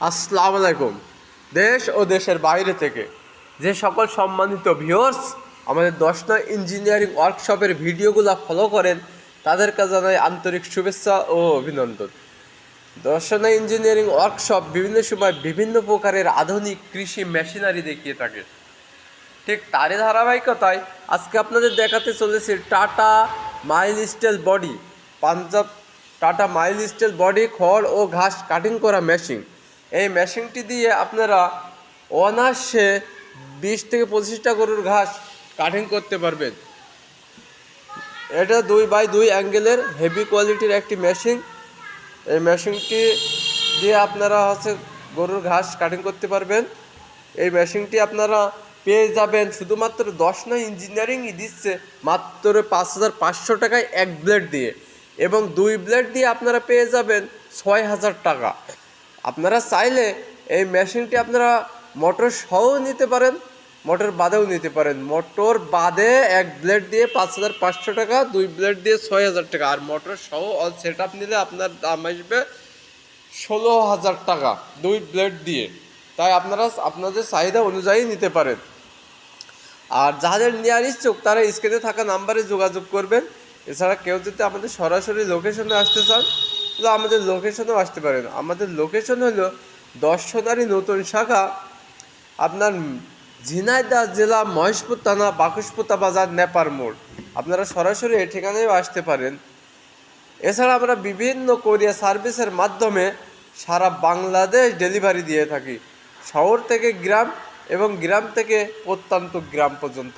আসসালামু আলাইকুম। দেশ ও দেশের বাইরে থেকে যে সকল সম্মানিত ভিউয়ার্স আমাদের 10 ইঞ্জিনিয়ারিং ওয়ার্কশপের ভিডিওগুলো ফলো করেন তাদেরকে জানাই আন্তরিক শুভেচ্ছা ও অভিনন্দন। 10 ইঞ্জিনিয়ারিং ওয়ার্কশপ বিভিন্ন সময় বিভিন্ন প্রকারের আধুনিক কৃষি মেশিনারি দেখিয়ে থাকে। ঠিক তারই ধারাবাহিকতায় আজকে আপনাদের দেখাতে চলেছে tata mile style body, Punjab tata mile style body খড় ও ঘাস কাটিং করা মেশিন। এই মেশিনটি দিয়ে আপনারা অনায়াসে 20 থেকে 25টা গরুর ঘাস কাটিং করতে পারবেন। এটা 2x2 অ্যাঙ্গেলের হেভি কোয়ালিটির একটি মেশিন। এই মেশিনটি দিয়ে আপনারা গরুর ঘাস কাটিং করতে পারবেন। এই মেশিনটি আপনারা পেয়ে যাবেন শুধুমাত্র 10 ইঞ্জিনিয়ারিংই দিচ্ছে মাত্র 5,500 টাকায় এক ব্লেড দিয়ে, এবং 2 ব্লেড দিয়ে আপনারা পেয়ে যাবেন 6,000 টাকা। আপনারা চাইলে এই মেশিনটি আপনারা মোটর সহ নিতে পারেন, মোটর বাদেও নিতে পারেন। মোটর বাদে এক ব্লেড দিয়ে 5,500 টাকা, 2 ব্লেড দিয়ে 6,000 টাকা, আর মোটর সহ অল সেট আপ নিলে আপনার দাম আসবে 16,000 টাকা 2 ব্লেড দিয়ে। তাই আপনারা আপনাদের চাহিদা অনুযায়ী নিতে পারেন। আর যাদের নেওয়ার ইচ্ছুক তারা স্ক্রিনে থাকা নাম্বারে যোগাযোগ করবেন। এছাড়া কেউ যদি আমাদের সরাসরি লোকেশনে আসতে চান তাহলে আমাদের লোকেশনেও আসতে পারেন। আমাদের লোকেশন হলো 10 সোনারী নতুন শাখা, আপনার ঝিনাইদহ জেলা মহেশপুর থানা বাকুশপুতা বাজার নেপার মোড়। আপনারা সরাসরি এই ঠিকানায়ও আসতে পারেন। এছাড়া আমরা বিভিন্ন কোরিয়ার সার্ভিসের মাধ্যমে সারা বাংলাদেশ ডেলিভারি দিয়ে থাকি, শহর থেকে গ্রাম এবং গ্রাম থেকে প্রত্যন্ত গ্রাম পর্যন্ত।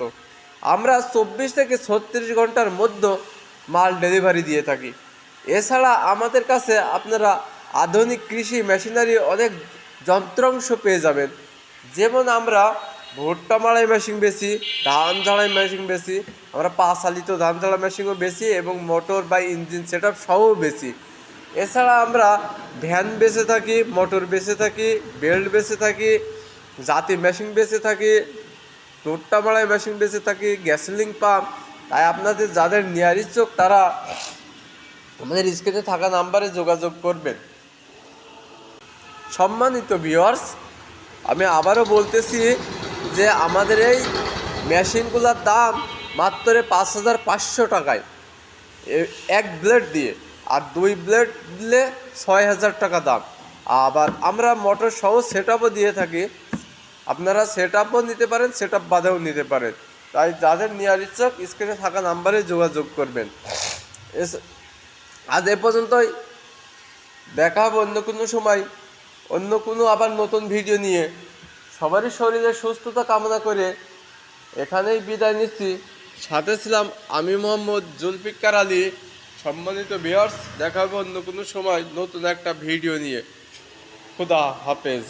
আমরা 24 থেকে 36 ঘন্টার মধ্যে মাল ডেলিভারি দিয়ে থাকি। এছাড়া আমাদের কাছে আপনারা আধুনিক কৃষি মেশিনারি অনেক যন্ত্রাংশ পেয়ে যাবেন। যেমন আমরা ভুট্টা মাড়াই মেশিন বেশি, ধান ঝাড়াই মেশিন বেশি, আমরা পা চালিত ধান ঝাড়া মেশিনও বেশি এবং মোটর বা ইঞ্জিন সেট আপ সহও বেশি। এছাড়া আমরা ভ্যান বেচে থাকি, মোটর বেচে থাকি, বেল্ট বেচে থাকি, জাতি মেশিন বেচে থাকি, ভুট্টা মাড়াই মেশিন বেচে থাকি, গ্যাসোলিন পাম্প। তাই আপনাদের যাদের নেওয়ার ইচ্ছুক তারা আমাদের স্ক্রিনে থাকা নাম্বারে যোগাযোগ করবেন। সম্মানিত ভিউয়ার্স, আমি আবারও বলতেছি যে আমাদের এই মেশিনগুলোর দাম মাত্র 5,500 টাকায় এক ব্লেড দিয়ে, আর 2 ব্লেড দিলে 6,000 টাকা দাম। আবার আমরা মোটর সহ সেট আপও দিয়ে থাকি, আপনারা সেট আপও নিতে পারেন, সেট আপ বাদেও নিতে পারেন। তাই যাদের নেওয়ার ইচ্ছুক স্ক্রিনে থাকা নাম্বারে যোগাযোগ করবেন। আজ এ পর্যন্তই, দেখা হবে অন্য কোনো সময় অন্য কোনো আবার নতুন ভিডিও নিয়ে। সবারই শরীরের সুস্থতা কামনা করে এখানেই বিদায় নিচ্ছি। সাথে ছিলাম আমি মোহাম্মদ জুলফিকার আলী। সম্মানিত ভিউয়ার্স, দেখা হবে অন্য কোনো সময় নতুন একটা ভিডিও নিয়ে। খুদা হাফেজ।